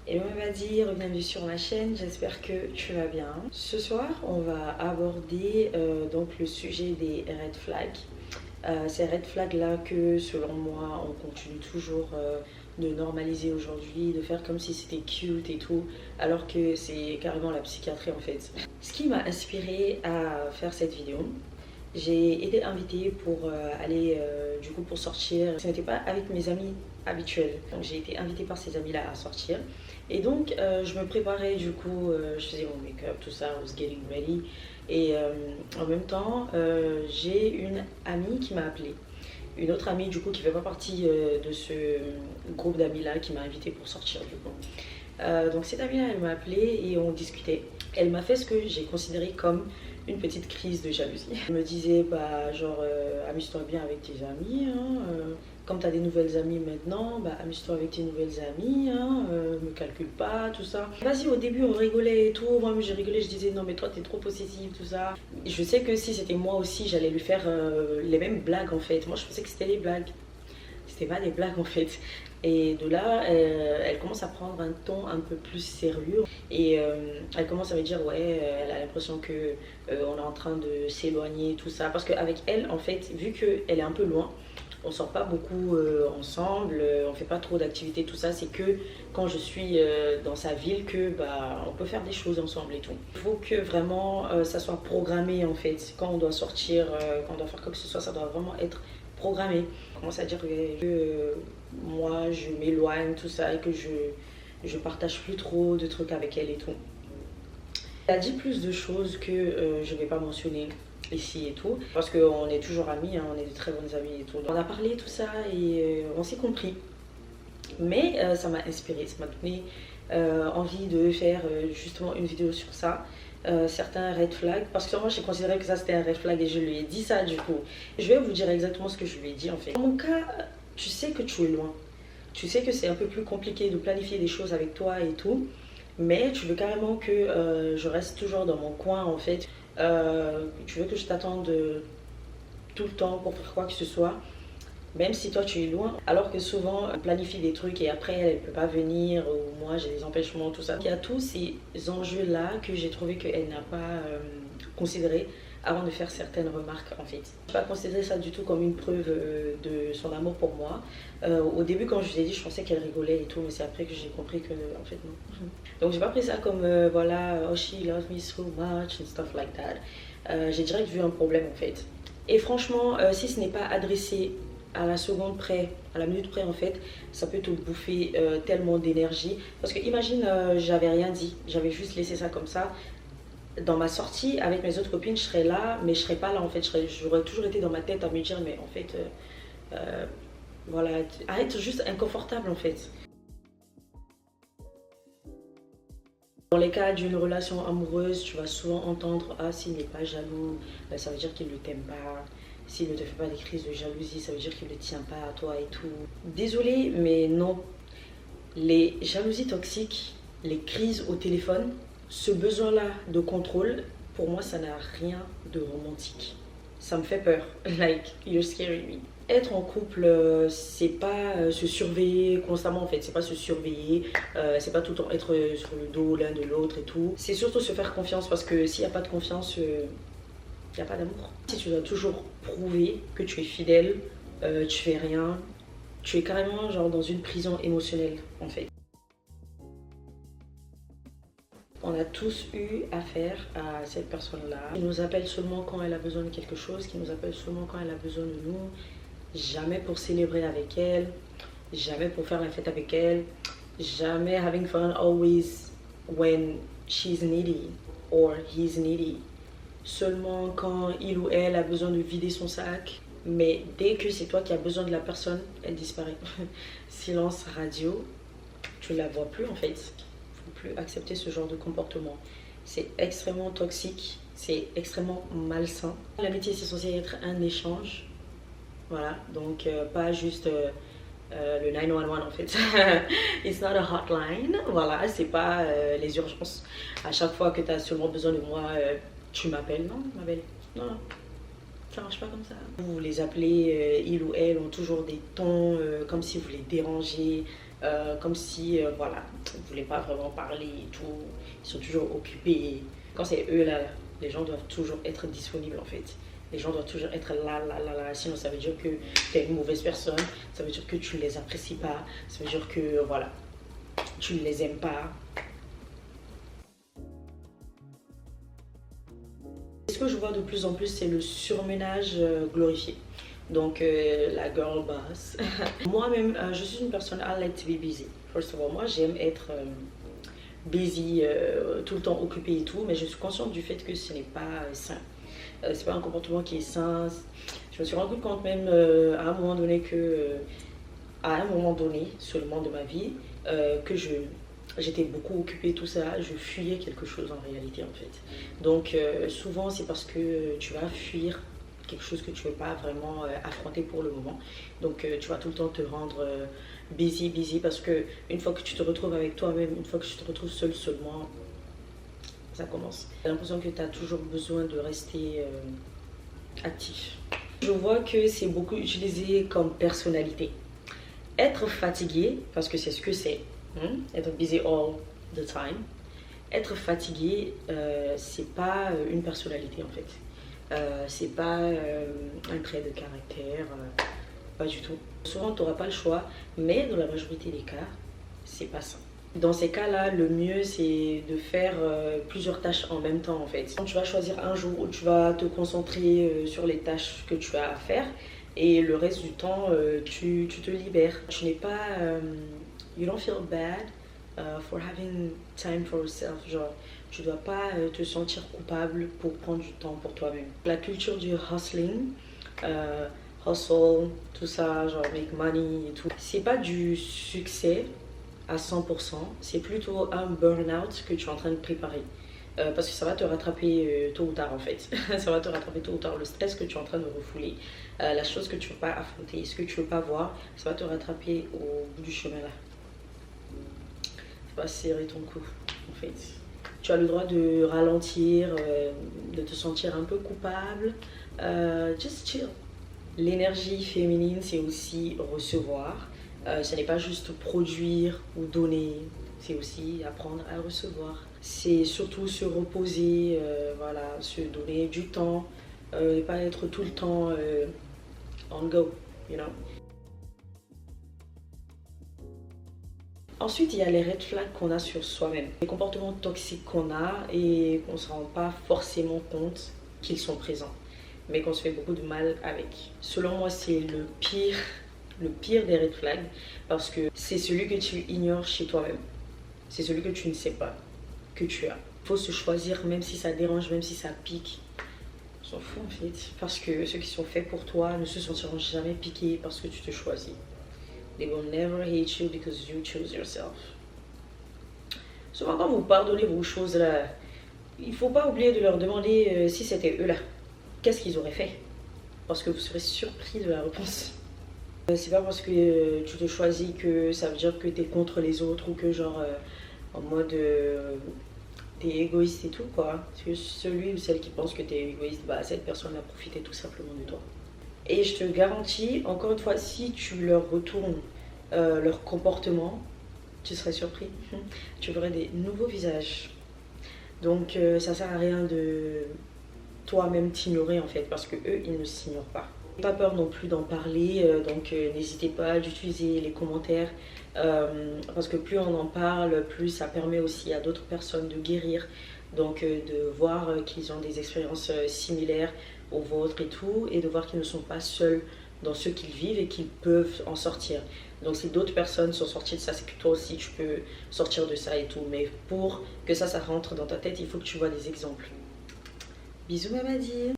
Hello Mavadi, bienvenue sur ma chaîne, j'espère que tu vas bien. Ce soir, on va aborder donc le sujet des red flags. Ces red flags là que selon moi, on continue toujours de normaliser aujourd'hui, de faire comme si c'était cute et tout, alors que c'est carrément la psychiatrie en fait. Ce qui m'a inspiré à faire cette vidéo, j'ai été invitée pour aller du coup pour sortir. Ce n'était pas avec mes amis habituels. Donc j'ai été invitée par ces amis-là à sortir. Et donc je me préparais du coup, je faisais mon make-up, tout ça, I was getting ready. Et en même temps, j'ai une amie qui m'a appelée. Une autre amie du coup qui fait pas partie de ce groupe d'amis là qui m'a invitée pour sortir du coup. Donc cette amie là elle m'a appelée et on discutait. Elle m'a fait ce que j'ai considéré comme une petite crise de jalousie. Elle me disait bah genre amuse-toi bien avec tes amis hein, comme tu as des nouvelles amies maintenant, bah amuse-toi avec tes nouvelles amies hein, me calcule pas, tout ça. Vas-y, au début on rigolait et tout, moi j'ai rigolé, je disais non mais toi t'es trop possessive, tout ça. Je sais que si c'était moi aussi j'allais lui faire les mêmes blagues en fait. Moi je pensais que c'était des blagues. C'était pas des blagues en fait. Et de là, elle commence à prendre un ton un peu plus sérieux. Et elle commence à me dire, ouais, elle a l'impression que on est en train de s'éloigner, tout ça. Parce qu'avec elle, en fait, vu qu'elle est un peu loin, on sort pas beaucoup ensemble, on fait pas trop d'activités, tout ça. C'est que quand je suis dans sa ville que bah, on peut faire des choses ensemble et tout. Il faut que vraiment ça soit programmé en fait. Quand on doit sortir, quand on doit faire quoi que ce soit, ça doit vraiment être programmé. On commence à dire que moi je m'éloigne, tout ça, et que je partage plus trop de trucs avec elle et tout. Elle a dit plus de choses que je vais pas mentionner ici et tout, parce qu'on est toujours amis, hein, on est de très bonnes amies et tout. On a parlé tout ça et on s'est compris. Mais ça m'a inspiré, ça m'a donné envie de faire justement une vidéo sur ça. Certains red flags, parce que moi j'ai considéré que ça c'était un red flag et je lui ai dit ça du coup. Je vais vous dire exactement ce que je lui ai dit en fait. Dans mon cas, tu sais que tu es loin. Tu sais que c'est un peu plus compliqué de planifier des choses avec toi et tout. Mais tu veux carrément que je reste toujours dans mon coin en fait. Tu veux que je t'attende tout le temps pour faire quoi que ce soit. Même si toi tu es loin, alors que souvent on planifie des trucs et après elle ne peut pas venir ou moi j'ai des empêchements, tout ça. Il y a tous ces enjeux là que j'ai trouvé qu'elle n'a pas considéré avant de faire certaines remarques en fait. Je n'ai pas considéré ça du tout comme une preuve de son amour pour moi. Au début quand je lui ai dit je pensais qu'elle rigolait et tout, mais c'est après que j'ai compris que en fait non. Donc j'ai pas pris ça comme voilà, oh she loves me so much and stuff like that. J'ai direct vu un problème en fait. Et franchement, si ce n'est pas adressé à la seconde près, à la minute près en fait, ça peut te bouffer tellement d'énergie. Parce que imagine, j'avais rien dit, j'avais juste laissé ça comme ça. Dans ma sortie avec mes autres copines, je serais là, mais je serais pas là en fait. J'aurais toujours été dans ma tête à me dire, mais en fait, voilà, arrête juste inconfortable en fait. Dans les cas d'une relation amoureuse, tu vas souvent entendre ah s'il n'est pas jaloux, ça veut dire qu'il ne t'aime pas. S'il ne te fait pas des crises de jalousie, ça veut dire qu'il ne tient pas à toi et tout. Désolée, mais non. Les jalousies toxiques, les crises au téléphone, ce besoin-là de contrôle, pour moi, ça n'a rien de romantique. Ça me fait peur. Like, you're scaring me. Être en couple, c'est pas se surveiller constamment en fait, c'est pas se surveiller, c'est pas tout le temps être sur le dos l'un de l'autre et tout. C'est surtout se faire confiance parce que s'il n'y a pas de confiance, il n'y a pas d'amour. Si tu dois toujours prouver que tu es fidèle, tu fais rien, tu es carrément genre dans une prison émotionnelle en fait. On a tous eu affaire à cette personne-là qui nous appelle seulement quand elle a besoin de quelque chose, qui nous appelle seulement quand elle a besoin de nous. Jamais pour célébrer avec elle, jamais pour faire la fête avec elle, jamais having fun, always when she's needy or he's needy. Seulement quand il ou elle a besoin de vider son sac. Mais dès que c'est toi qui as besoin de la personne, elle disparaît. Silence radio, tu ne la vois plus en fait. Il ne faut plus accepter ce genre de comportement. C'est extrêmement toxique, c'est extrêmement malsain. L'amitié c'est censé être un échange. Voilà, donc pas juste le 911 en fait. It's not a hotline. Voilà, c'est pas les urgences. À chaque fois que tu as seulement besoin de moi, tu m'appelles. Non, ma belle. Non, non. Ça marche pas comme ça. Vous les appelez, il ou elle ont toujours des tons comme si vous les dérangez, comme si, voilà, vous voulez pas vraiment parler et tout. Ils sont toujours occupés. Quand c'est eux là, les gens doivent toujours être disponibles en fait. Les gens doivent toujours être là. Sinon, ça veut dire que tu es une mauvaise personne. Ça veut dire que tu ne les apprécies pas. Ça veut dire que, voilà, tu ne les aimes pas. Ce que je vois de plus en plus, c'est le surménage glorifié. Donc, la girl boss. Moi-même, je suis une personne, I like to be busy. First of all, moi, j'aime être busy, tout le temps occupée et tout. Mais je suis consciente du fait que ce n'est pas sain. C'est pas un comportement qui est sain. Je me suis rendu compte même à un moment donné à un moment donné seulement de ma vie, que j'étais beaucoup occupée, tout ça, je fuyais quelque chose en réalité en fait. Donc souvent c'est parce que tu vas fuir quelque chose que tu ne veux pas vraiment affronter pour le moment. Donc tu vas tout le temps te rendre busy parce que une fois que tu te retrouves avec toi-même, une fois que tu te retrouves seulement, ça commence. J'ai l'impression que tu as toujours besoin de rester actif. Je vois que c'est beaucoup utilisé comme personnalité. Être fatigué, parce que c'est ce que c'est, être busy all the time. Être fatigué, c'est pas une personnalité en fait. C'est pas un trait de caractère, pas du tout. Souvent, tu n'auras pas le choix, mais dans la majorité des cas, c'est pas ça. Dans ces cas-là, le mieux c'est de faire plusieurs tâches en même temps en fait. Tu vas choisir un jour où tu vas te concentrer sur les tâches que tu as à faire et le reste du temps, tu te libères. Tu n'es pas... you don't feel bad for having time for yourself. Genre, tu dois pas te sentir coupable pour prendre du temps pour toi-même. La culture du hustling, hustle, tout ça, genre make money et tout, c'est pas du succès à 100%, c'est plutôt un burn-out que tu es en train de préparer. Parce que ça va te rattraper tôt ou tard en fait. Ça va te rattraper tôt ou tard. Le stress que tu es en train de refouler, la chose que tu ne veux pas affronter, ce que tu ne veux pas voir, ça va te rattraper au bout du chemin là. Tu vas serrer ton cou en fait. Tu as le droit de ralentir, de te sentir un peu coupable. Just chill. L'énergie féminine, c'est aussi recevoir. Ce n'est pas juste produire ou donner, c'est aussi apprendre à recevoir. C'est surtout se reposer, voilà, se donner du temps, ne pas être tout le temps on go, you know. Ensuite, il y a les red flags qu'on a sur soi-même, les comportements toxiques qu'on a et qu'on ne se rend pas forcément compte qu'ils sont présents, mais qu'on se fait beaucoup de mal avec. Selon moi, c'est le pire des red flags parce que c'est celui que tu ignores chez toi-même. C'est celui que tu ne sais pas que tu as. Il faut se choisir même si ça dérange, même si ça pique. On s'en fout en fait. Parce que ceux qui sont faits pour toi ne se sentiront jamais piqués parce que tu te choisis. They will never hate you because you choose yourself. Souvent quand vous pardonnez vos choses là, il ne faut pas oublier de leur demander si c'était eux là. Qu'est-ce qu'ils auraient fait? Parce que vous serez surpris de la réponse. C'est pas parce que tu te choisis que ça veut dire que t'es contre les autres ou que genre en mode t'es égoïste et tout quoi. Parce que celui ou celle qui pense que t'es égoïste, bah cette personne a profité tout simplement de toi. Et je te garantis, encore une fois, si tu leur retournes leur comportement, tu serais surpris. Tu verrais des nouveaux visages. Donc ça sert à rien de toi-même t'ignorer en fait, parce que eux ils ne s'ignorent pas. Pas peur non plus d'en parler, donc n'hésitez pas d'utiliser les commentaires parce que plus on en parle, plus ça permet aussi à d'autres personnes de guérir, donc de voir qu'ils ont des expériences similaires aux vôtres et tout, et de voir qu'ils ne sont pas seuls dans ce qu'ils vivent et qu'ils peuvent en sortir. Donc si d'autres personnes sont sorties de ça, c'est que toi aussi tu peux sortir de ça et tout, mais pour que ça rentre dans ta tête, il faut que tu vois des exemples. Bisous Mamadi.